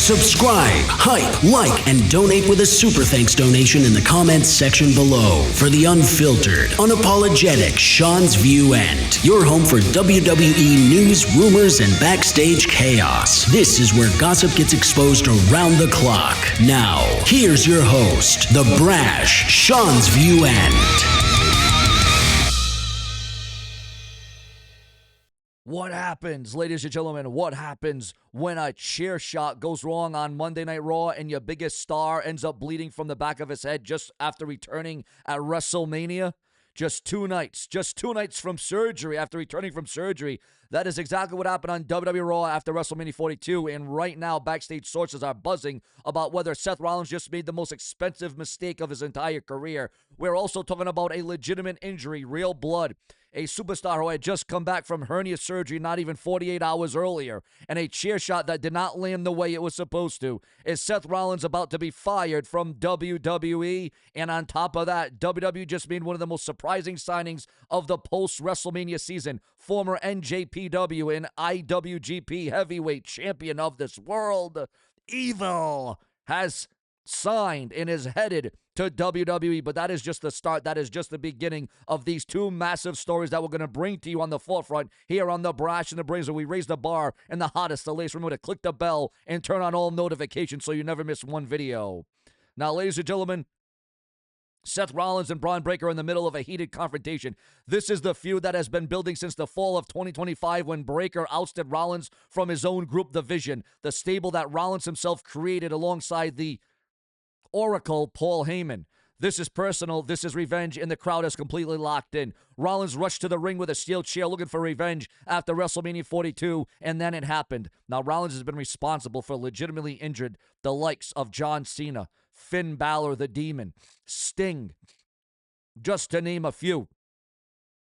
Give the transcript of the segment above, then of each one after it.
Subscribe, hype, like, and donate with a super thanks donation in the comments section below for the unfiltered, unapologetic Sean's View End, your home for WWE news, rumors, and backstage chaos. This is where gossip gets exposed around the clock. Now, here's your host, the brash Sean's View End. What happens, ladies and gentlemen, what happens when a chair shot goes wrong on Monday Night Raw and your biggest star ends up bleeding from the back of his head just after returning at WrestleMania? Just two nights from surgery, after returning from surgery. That is exactly what happened on WWE Raw after WrestleMania 42, and right now backstage sources are buzzing about whether Seth Rollins just made the most expensive mistake of his entire career. We're also talking about a legitimate injury, real blood. A superstar who had just come back from hernia surgery not even 48 hours earlier, and a chair shot that did not land the way it was supposed to. Is Seth Rollins about to be fired from WWE? And on top of that, WWE just made one of the most surprising signings of the post-WrestleMania season. Former NJPW and IWGP Heavyweight Champion of this world, EVIL, has signed and is headed to WWE, but that is just the start. That is just the beginning of these two massive stories that we're going to bring to you on the forefront here on the Brash and the Brains, where we raise the bar and the hottest, the latest. Remember to click the bell and turn on all notifications so you never miss one video. Now, ladies and gentlemen, Seth Rollins and Bron Breakker are in the middle of a heated confrontation. This is the feud that has been building since the fall of 2025 when Breakker ousted Rollins from his own group, The Vision, the stable that Rollins himself created alongside the Oracle, Paul Heyman. This is personal, this is revenge, and the crowd is completely locked in. Rollins rushed to the ring with a steel chair looking for revenge after WrestleMania 42, and then it happened. Now, Rollins has been responsible for legitimately injured the likes of John Cena, Finn Balor the Demon, Sting, just to name a few.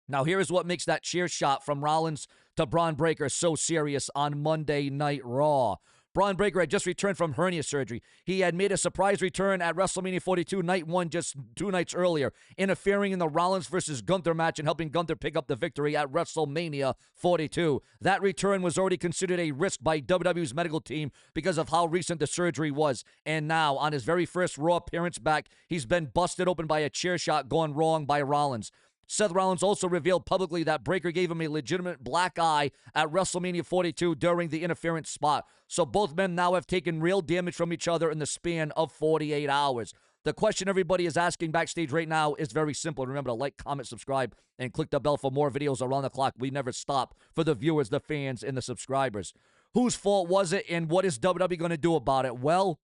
Now, here is what makes that chair shot from Rollins to Bron Breakker so serious on Monday Night Raw. Bron Breakker had just returned from hernia surgery. He had made a surprise return at WrestleMania 42, night one, just 2 nights earlier, interfering in the Rollins versus Gunther match and helping Gunther pick up the victory at WrestleMania 42. That return was already considered a risk by WWE's medical team because of how recent the surgery was. And now, on his very first Raw appearance back, he's been busted open by a chair shot gone wrong by Rollins. Seth Rollins also revealed publicly that Breakker gave him a legitimate black eye at WrestleMania 42 during the interference spot. So both men now have taken real damage from each other in the span of 48 hours. The question everybody is asking backstage right now is very simple. Remember to like, comment, subscribe, and click the bell for more videos around the clock. We never stop for the viewers, the fans, and the subscribers. Whose fault was it, and what is WWE going to do about it? Well,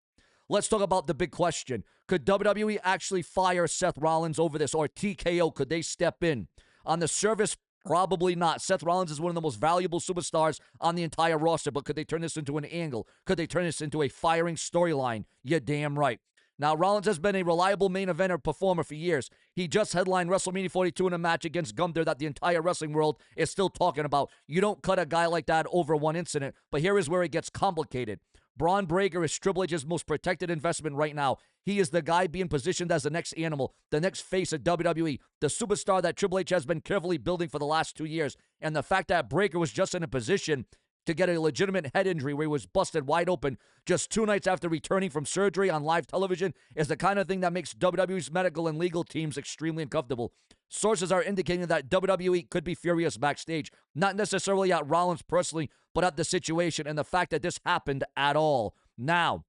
let's talk about the big question. Could WWE actually fire Seth Rollins over this, or TKO? Could they step in? On the surface, probably not. Seth Rollins is one of the most valuable superstars on the entire roster, but could they turn this into an angle? Could they turn this into a firing storyline? You're damn right. Now, Rollins has been a reliable main eventer performer for years. He just headlined WrestleMania 42 in a match against Gunther that the entire wrestling world is still talking about. You don't cut a guy like that over one incident, but here is where it gets complicated. Bron Breakker is Triple H's most protected investment right now. He is the guy being positioned as the next animal, the next face of WWE, the superstar that Triple H has been carefully building for the last 2 years. And the fact that Breakker was just in a position to get a legitimate head injury where he was busted wide open just 2 nights after returning from surgery on live television is the kind of thing that makes WWE's medical and legal teams extremely uncomfortable. Sources are indicating that WWE could be furious backstage, not necessarily at Rollins personally, but at the situation and the fact that this happened at all. Now,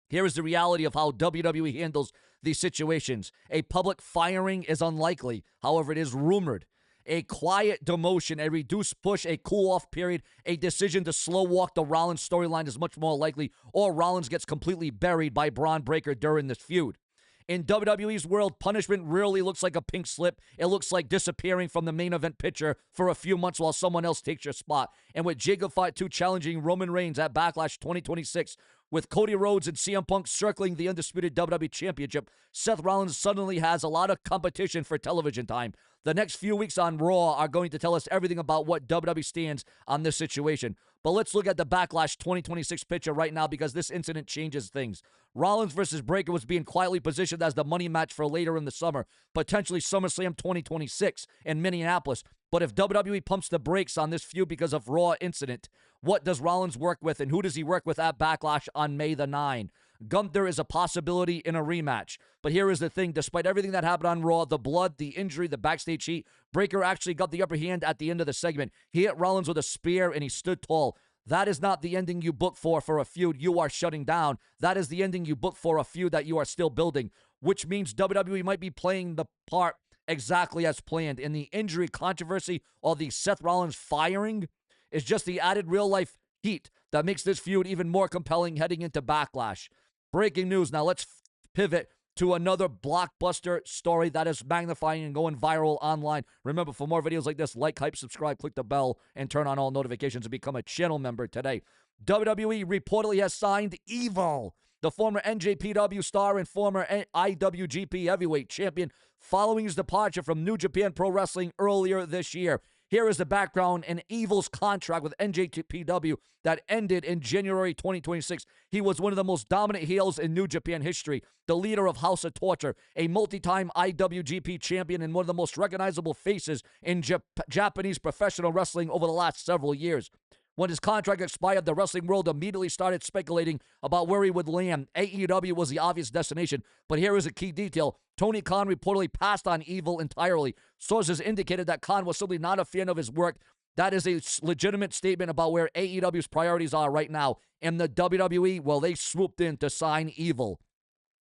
here is the reality of how WWE handles these situations. A public firing is unlikely. However, it is rumored. A quiet demotion, a reduced push, a cool-off period, a decision to slow walk the Rollins storyline is much more likely, or Rollins gets completely buried by Bron Breakker during this feud. In WWE's world, punishment rarely looks like a pink slip. It looks like disappearing from the main event picture for a few months while someone else takes your spot. And with Jacob Fatu challenging Roman Reigns at Backlash 2026, with Cody Rhodes and CM Punk circling the undisputed WWE Championship, Seth Rollins suddenly has a lot of competition for television time. The next few weeks on Raw are going to tell us everything about what WWE stands on this situation. But let's look at the Backlash 2026 picture right now because this incident changes things. Rollins versus Breakker was being quietly positioned as the money match for later in the summer, potentially SummerSlam 2026 in Minneapolis. But if WWE pumps the brakes on this feud because of Raw incident, what does Rollins work with and who does he work with at Backlash on May the 9th? Gunther is a possibility in a rematch. But here is the thing. Despite everything that happened on Raw, the blood, the injury, the backstage heat, Breakker actually got the upper hand at the end of the segment. He hit Rollins with a spear and he stood tall. That is not the ending you book for a feud you are shutting down. That is the ending you book for a feud that you are still building, which means WWE might be playing the part exactly as planned. In the injury controversy or the Seth Rollins firing is just the added real-life heat that makes this feud even more compelling heading into Backlash. Breaking news. Now let's pivot to another blockbuster story that is magnifying and going viral online. Remember, for more videos like this, like, hype, subscribe, click the bell, and turn on all notifications and become a channel member today. WWE reportedly has signed EVIL, the former NJPW star and former IWGP Heavyweight Champion, following his departure from New Japan Pro Wrestling earlier this year. Here is the background in EVIL's contract with NJPW that ended in January 2026. He was one of the most dominant heels in New Japan history, the leader of House of Torture, a multi-time IWGP champion, and one of the most recognizable faces in Japanese professional wrestling over the last several years. When his contract expired, the wrestling world immediately started speculating about where he would land. AEW was the obvious destination, but here is a key detail. Tony Khan reportedly passed on EVIL entirely. Sources indicated that Khan was simply not a fan of his work. That is a legitimate statement about where AEW's priorities are right now. And the WWE, well, they swooped in to sign EVIL.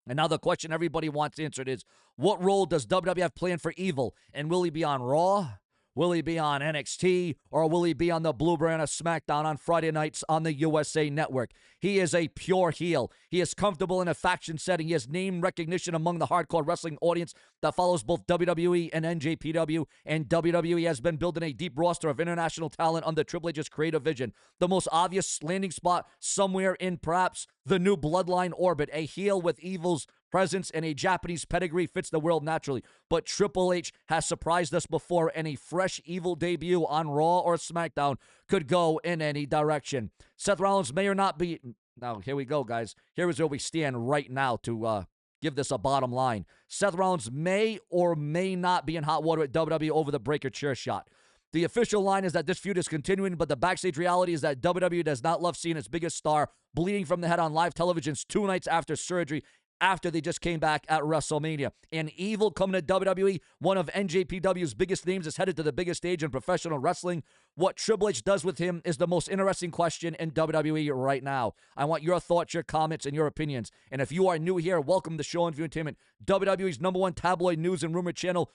And now the question everybody wants answered is, what role does WWE have planned for EVIL? And will he be on Raw? Will he be on NXT, or will he be on the Blue Brand of SmackDown on Friday nights on the USA Network? He is a pure heel. He is comfortable in a faction setting. He has name recognition among the hardcore wrestling audience that follows both WWE and NJPW, and WWE has been building a deep roster of international talent under Triple H's creative vision. The most obvious landing spot somewhere in perhaps the new Bloodline orbit. A heel with EVIL's presence and a Japanese pedigree fits the world naturally. But Triple H has surprised us before, and a fresh EVIL debut on Raw or SmackDown could go in any direction. Seth Rollins may or not be... Now, here we go, guys. Here is where we stand right now to give this a bottom line. Seth Rollins may or may not be in hot water at WWE over the Breakker chair shot. The official line is that this feud is continuing, but the backstage reality is that WWE does not love seeing its biggest star bleeding from the head on live televisions 2 nights after surgery, after they just came back at WrestleMania. And EVIL coming to WWE, one of NJPW's biggest names, is headed to the biggest stage in professional wrestling. What Triple H does with him is the most interesting question in WWE right now. I want your thoughts, your comments, and your opinions. And if you are new here, welcome to Show and View Entertainment, WWE's #1 tabloid news and rumor channel.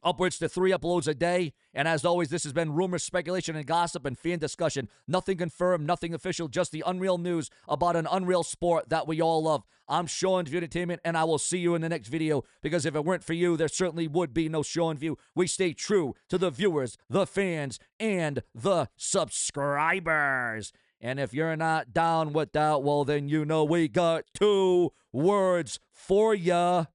Upwards to 3 uploads a day. And as always, this has been rumor, speculation, and gossip and fan discussion. Nothing confirmed, nothing official, just the unreal news about an unreal sport that we all love. I'm Show and View Entertainment, and I will see you in the next video, because if it weren't for you, there certainly would be no Show and View. We stay true to the viewers, the fans, and the subscribers. And if you're not down with that, well, then you know we got 2 words for ya.